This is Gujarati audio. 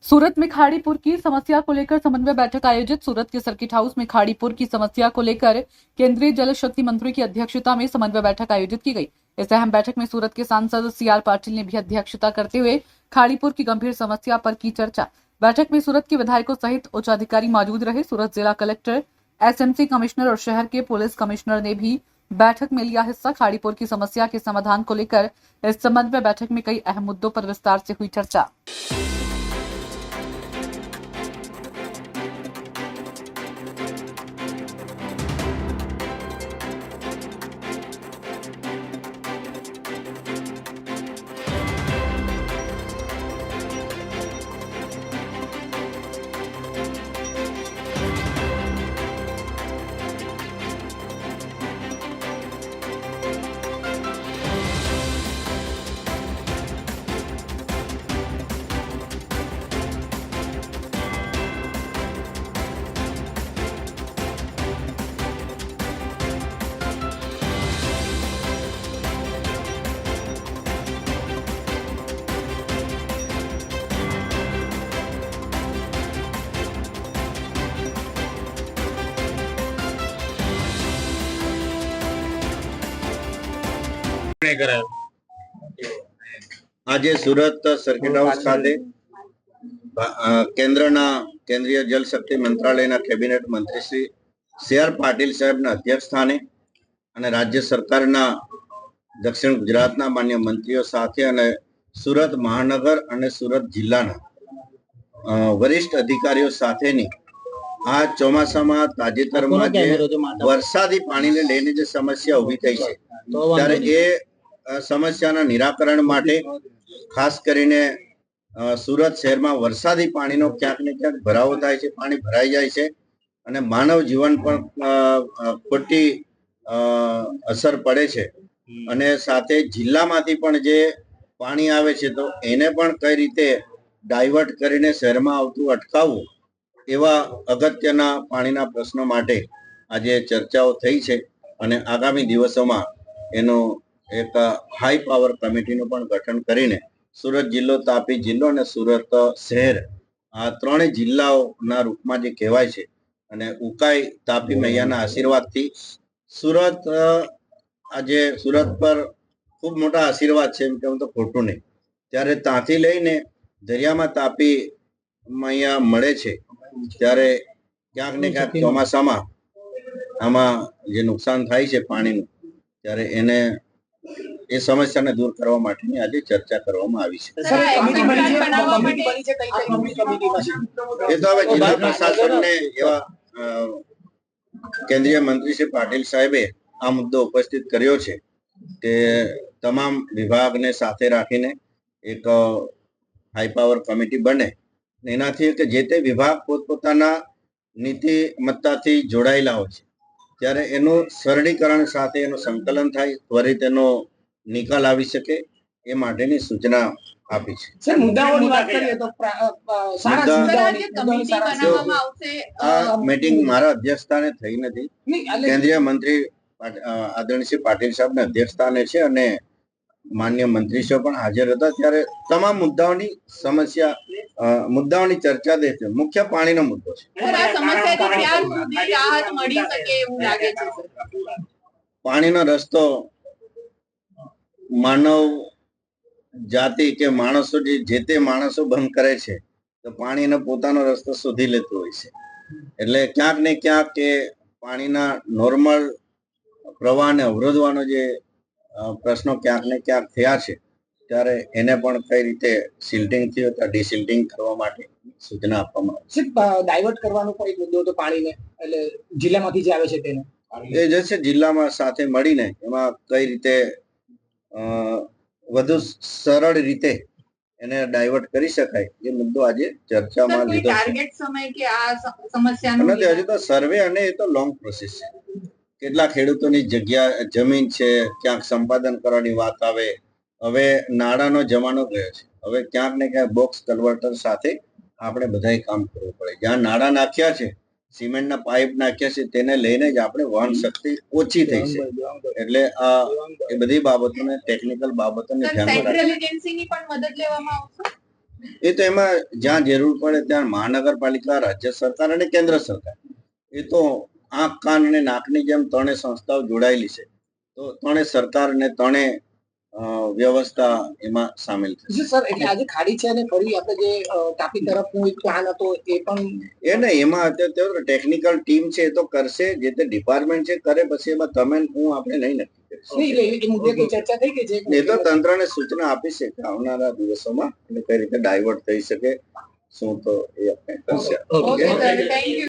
सूरत में खाड़ीपुर की समस्या को लेकर समन्वय बैठक आयोजित। सूरत के सर्किट हाउस में खाड़ीपुर की समस्या को लेकर केंद्रीय जल शक्ति मंत्री की अध्यक्षता में समन्वय बैठक आयोजित की गई। इस अहम बैठक में सूरत के सांसद सीआर पाटिल ने भी अध्यक्षता करते हुए खाड़ीपुर की गंभीर समस्या पर की चर्चा। बैठक में सूरत के विधायकों सहित उच्च अधिकारी मौजूद रहे। सूरत जिला कलेक्टर, एसएमसी कमिश्नर और शहर के पुलिस कमिश्नर ने भी बैठक में लिया हिस्सा। खाड़ीपुर की समस्या के समाधान को लेकर इस समन्वय बैठक में कई अहम मुद्दों पर विस्तार से हुई चर्चा। આજે સુરત સર્કિટ હાઉસ ખાતે કેન્દ્રીય જલ શક્તિ મંત્રાલયના કેબિનેટ મંત્રી શ્રી સીઆર પાટીલ સાહેબના અધ્યક્ષ સ્થાને અને રાજ્ય સરકારના દક્ષિણ ગુજરાતના માન્ય મંત્રીઓ સાથે અને સુરત મહાનગર અને સુરત જિલ્લાના વરિષ્ઠ અધિકારીઓ સાથેની આ ચોમાસામાં તાજેતરમાં જે વરસાદી પાણીને લઈને જે સમસ્યા ઊભી થઈ છે ત્યારે એ સમસ્યાના નિરાકરણ માટે ખાસ કરીને સુરત શહેરમાં વરસાદી પાણીનો ક્યાંક ને ક્યાંક ભરાવો થાય છે, પાણી ભરાઈ જાય છે અને માનવ જીવન પણ ખોટી અસર પડે છે અને સાથે જિલ્લામાંથી પણ જે પાણી આવે છે તો એને પણ કઈ રીતે ડાયવર્ટ કરીને શહેરમાં આવતું અટકાવવું એવા અગત્યના પાણીના પ્રશ્નો માટે આજે ચર્ચાઓ થઈ છે અને આગામી દિવસોમાં એનું એક હાઈ પાવર કમિટીનું પણ ગઠન કરીને સુરત જિલ્લો, તાપી જિલ્લો અને સુરત શહેર આ ત્રણેય જિલ્લાઓના રૂપમાં જે કહેવાય છે અને ઉકાઈ તાપી મૈયાના આશીર્વાદથી સુરત આજે સુરત પર ખૂબ મોટા આશીર્વાદ છે એમ કેવું તો ખોટું નહીં. ત્યારે ત્યાંથી લઈને દરિયામાં તાપી મૈયા મળે છે ત્યારે ક્યાંક ને ક્યાંક ચોમાસામાં આમાં જે નુકસાન થાય છે પાણીનું ત્યારે એને એ સમસ્યાને દૂર કરવા માટેની આજે ચર્ચા કરવામાં આવી છે. એ તો હવે જિલ્લા પ્રશાસનને એવા કેન્દ્રીય મંત્રી શ્રી પાટીલ સાહેબે આ મુદ્દો ઉપસ્થિત કર્યો છે કે તમામ વિભાગને સાથે રાખીને એક હાઈ પાવર કમિટી બને, એનાથી કે જે તે વિભાગ પોતપોતાના નીતિમત્તાથી જોડાયેલા હોય છે ત્યારે એનું સરળીકરણ સાથે એનું સંકલન થાય, ત્વરિત એનો નિકાલ આવી શકે એ માટેની સૂચના આપી છે. સર, મુદ્દાઓની વાત કરીએ તો આ મીટિંગ મારા અધ્યક્ષસ્થાને થઈ નથી, કેન્દ્રીય મંત્રી આદરણીય શ્રી પાટીલ સાહેબના અધ્યક્ષસ્થાને છે અને માન્ય મંત્રીશ્રીઓ પણ હાજર હતા. ત્યારે તમામ મુદ્દાઓની ચર્ચા દેશે. મુખ્ય પાણીનો મુદ્દો છે. પાણીનો રસ્તો માનવ જાતિ કે માણસો જે તે માણસો બંધ કરે છે તો પાણીનો પોતાનો રસ્તો શોધી લેતો હોય છે. એટલે ક્યાંક ને ક્યાંક એ પાણીના નોર્મલ પ્રવાહને અવરોધવાનો જે પ્રશ્નો ક્યાંક ને ક્યાંક થયા છે ત્યારે એને પણ કઈ રીતે સિલ્ટિંગ થયું અથવા ડિસિલ્ટિંગ કરવા માટે સૂચના આપવામાં આવે છે. ડાયવર્ટ કરવાનો પણ એક મુદ્દો હતો પાણીને, એટલે જિલ્લામાંથી જે આવે છે તેને એ જે છે જિલ્લામાં સાથે મળીને એમાં કઈ રીતે વધુ સરળ રીતે એને ડાયવર્ટ કરી શકાય એ મુદ્દો આજે ચર્ચામાં લીધો છે. હજુ તો સર્વે અને એ તો લોંગ પ્રોસેસ છે. કેટલા ખેડૂતોની જગ્યા જમીન છે, ક્યાંક સંપાદન કરવાની વાત આવે. હવે નાણાંનો જમાનો ગયો છે, હવે ક્યાંક ને ક્યાંક બોક્સ કન્વર્ટર સાથે આપણે બધાએ કામ કરવું પડે. જ્યાં નાણાં નાખ્યા છે, સિમેન્ટના પાઇપ નાખ્યા છે, તેને લઈને જ આપણે વહન શક્તિ ઓછી થઈ છે. એટલે એ બધી બાબતોને ટેકનિકલ બાબતોને ધ્યાનમાં રાખી એ તો એમાં જ્યાં જરૂર પડે ત્યાં મહાનગરપાલિકા, રાજ્ય સરકાર અને કેન્દ્ર સરકાર એ તો આંખ કાન અને નાકની જેમ ત્રણેય સંસ્થાઓ જોડાયેલી છે. તો ત્રણેય સરકાર અને ત્રણેય વ્યવસ્થા એમાં સામેલ થશે. જી સર, એટલે આજે ખાડી છે અને ફરી આપણે જે તાપી તરફનો એક પ્લાન હતો એ પણ એ નહીં, એમાં અત્યારે ટેકનિકલ ટીમ છે એ તો કરશે, જે તે ડિપાર્ટમેન્ટ છે કરે, પછી એમાં તમે હું આપણે નહીં નક્કી કરીશું. નહીં, એટલે એ મુદ્દે કઈ ચર્ચા થઈ ગઈ છે? એ તો તંત્રને સૂચના આપી છે કે આવનારા દિવસોમાં એટલે કઈ રીતે ડાયવર્ટ થઈ શકે શું, તો એ આપણે કરશે. Okay, thank you.